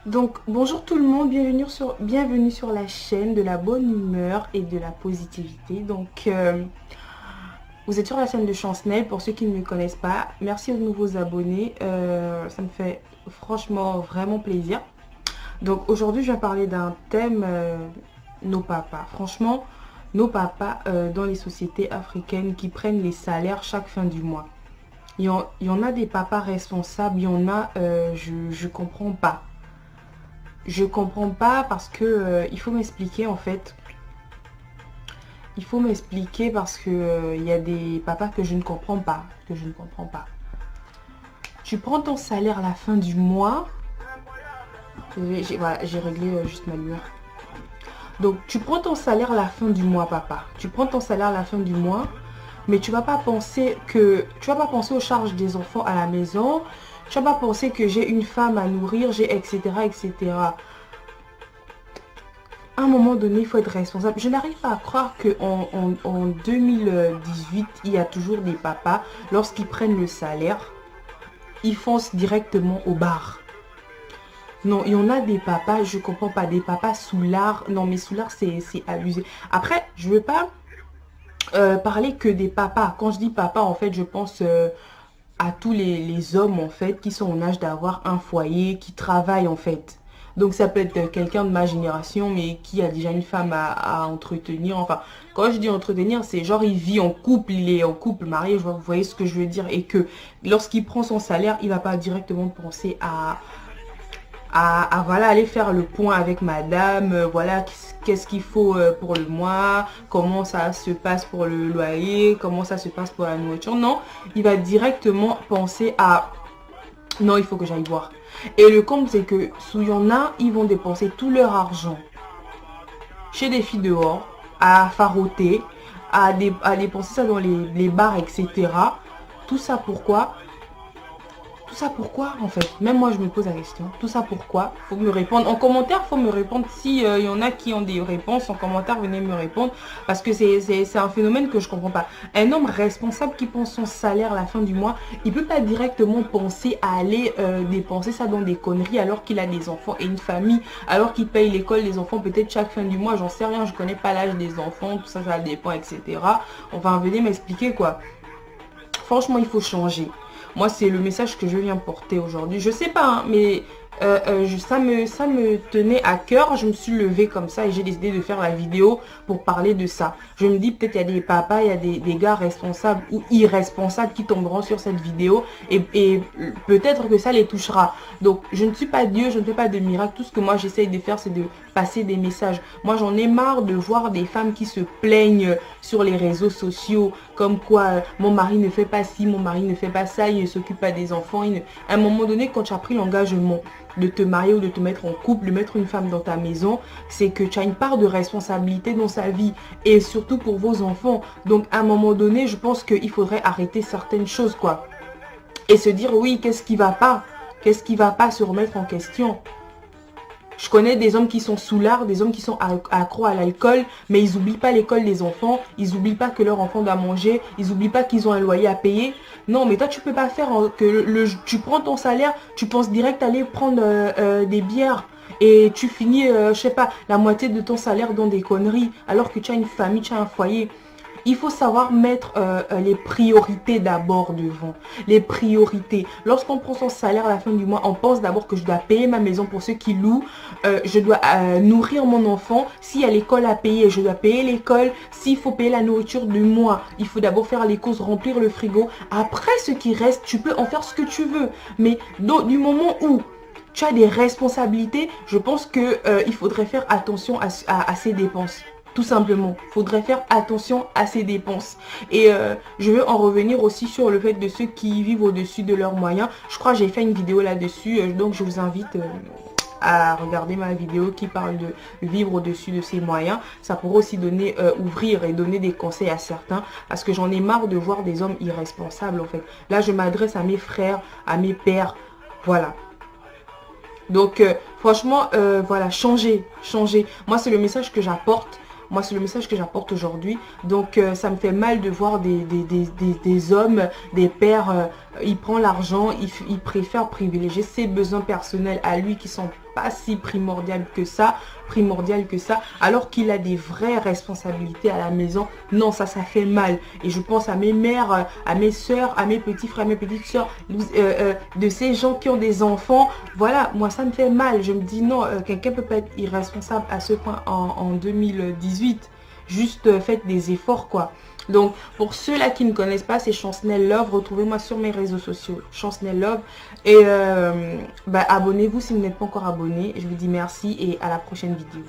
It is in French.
Donc bonjour tout le monde, bienvenue sur la chaîne de la bonne humeur et de la positivité. Donc vous êtes sur la chaîne de Chancnel, pour ceux qui ne me connaissent pas. Merci aux nouveaux abonnés, ça me fait franchement vraiment plaisir. Donc aujourd'hui je vais parler d'un thème, nos papas. Franchement, nos papas dans les sociétés africaines qui prennent les salaires chaque fin du mois. Il y en a des papas responsables, il y en a, je comprends pas. Je comprends pas parce que il faut m'expliquer en fait. Il faut m'expliquer parce que il y a des papas que je ne comprends pas. Tu prends ton salaire à la fin du mois. Voilà, j'ai réglé juste ma lumière. Donc tu prends ton salaire à la fin du mois, papa. Tu prends ton salaire à la fin du mois, mais tu vas pas penser aux charges des enfants à la maison. Tu vas pas penser que j'ai une femme à nourrir, j'ai etc. etc. À un moment donné, il faut être responsable. Je n'arrive pas à croire qu'en 2018, il y a toujours des papas, lorsqu'ils prennent le salaire, ils foncent directement au bar. Non, il y en a des papas, je comprends pas, des papas soulard. Non, mais soulard, c'est abusé. Après, je veux pas parler que des papas. Quand je dis papa, en fait, je pense à tous les hommes en fait qui sont en âge d'avoir un foyer, qui travaillent en fait. Donc ça peut être quelqu'un de ma génération mais qui a déjà une femme à entretenir. Enfin, quand je dis entretenir, c'est genre il vit en couple, il est en couple marié, vous voyez ce que je veux dire. Et que lorsqu'il prend son salaire, il va pas directement penser à voilà, aller faire le point avec madame, voilà, qu'est-ce qu'il faut pour le mois, comment ça se passe pour le loyer, comment ça se passe pour la nourriture. Non, il va directement penser à non, il faut que j'aille voir. Et le comble, c'est que il y en a, ils vont dépenser tout leur argent chez des filles dehors, à faroter, à dépenser ça dans les bars, etc. Tout ça pourquoi? Tout ça pourquoi en fait? Même moi je me pose la question. Tout ça pourquoi? Faut me répondre. En commentaire, faut me répondre. Si y en a qui ont des réponses, en commentaire, venez me répondre. Parce que c'est un phénomène que je comprends pas. Un homme responsable qui pense son salaire à la fin du mois, il peut pas directement penser à aller dépenser ça dans des conneries alors qu'il a des enfants et une famille, alors qu'il paye l'école des enfants peut-être chaque fin du mois. J'en sais rien, je connais pas l'âge des enfants, tout ça, ça dépend, etc. Enfin, venez m'expliquer quoi. Franchement, il faut changer. Moi, c'est le message que je viens porter aujourd'hui. Je sais pas, hein, mais ça me tenait à cœur. Je me suis levée comme ça et j'ai décidé de faire la vidéo pour parler de ça. Je me dis peut-être il y a des papas, il y a des gars responsables ou irresponsables qui tomberont sur cette vidéo et peut-être que ça les touchera. Donc, je ne suis pas Dieu, je ne fais pas de miracle. Tout ce que moi, j'essaye de faire, c'est de passer des messages. Moi, j'en ai marre de voir des femmes qui se plaignent sur les réseaux sociaux comme quoi mon mari ne fait pas ci, mon mari ne fait pas ça, il ne s'occupe pas des enfants. À un moment donné, quand tu as pris l'engagement de te marier ou de te mettre en couple, de mettre une femme dans ta maison, c'est que tu as une part de responsabilité dans sa vie et surtout pour vos enfants. Donc à un moment donné, je pense qu'il faudrait arrêter certaines choses quoi. Et se dire oui, qu'est-ce qui va pas? Qu'est-ce qui va pas? Se remettre en question. Je connais des hommes qui sont soulards, des hommes qui sont accros à l'alcool, mais ils n'oublient pas l'école des enfants, ils n'oublient pas que leur enfant doit manger, ils n'oublient pas qu'ils ont un loyer à payer. Non, mais toi, tu peux pas faire que tu prends ton salaire, tu penses direct aller prendre des bières et tu finis, je sais pas, la moitié de ton salaire dans des conneries, alors que tu as une famille, tu as un foyer. Il faut savoir mettre les priorités d'abord devant. Les priorités. Lorsqu'on prend son salaire à la fin du mois, on pense d'abord que je dois payer ma maison pour ceux qui louent. Je dois nourrir mon enfant. S'il y a l'école à payer, je dois payer l'école. S'il faut payer la nourriture du mois, il faut d'abord faire les courses, remplir le frigo. Après, ce qui reste, tu peux en faire ce que tu veux. Mais du moment où tu as des responsabilités, je pense qu'il faudrait faire attention à ces dépenses. Tout simplement, il faudrait faire attention à ces dépenses. Et je veux en revenir aussi sur le fait de ceux qui vivent au-dessus de leurs moyens. Je crois que j'ai fait une vidéo là-dessus, donc je vous invite à regarder ma vidéo qui parle de vivre au-dessus de ses moyens. Ça pourrait aussi donner, ouvrir et donner des conseils à certains, parce que j'en ai marre de voir des hommes irresponsables en fait. Là, je m'adresse à mes frères, à mes pères, voilà. Donc, franchement, voilà, changez. Moi, c'est le message que j'apporte. Moi, c'est le message que j'apporte aujourd'hui. Donc, ça me fait mal de voir des hommes, des pères, il prend l'argent, il préfère privilégier ses besoins personnels à lui qui sont pas si primordial que ça, alors qu'il a des vraies responsabilités à la maison. Non, ça fait mal. Et je pense à mes mères, à mes soeurs, à mes petits frères, à mes petites soeurs, de ces gens qui ont des enfants. Voilà, moi ça me fait mal. Je me dis non, quelqu'un peut pas être irresponsable à ce point en 2018. Juste faites des efforts quoi. Donc pour ceux-là qui ne connaissent pas, c'est Chancnel Love. Retrouvez-moi sur mes réseaux sociaux, Chancnel Love. Et abonnez-vous si vous n'êtes pas encore abonné. Je vous dis merci et à la prochaine vidéo.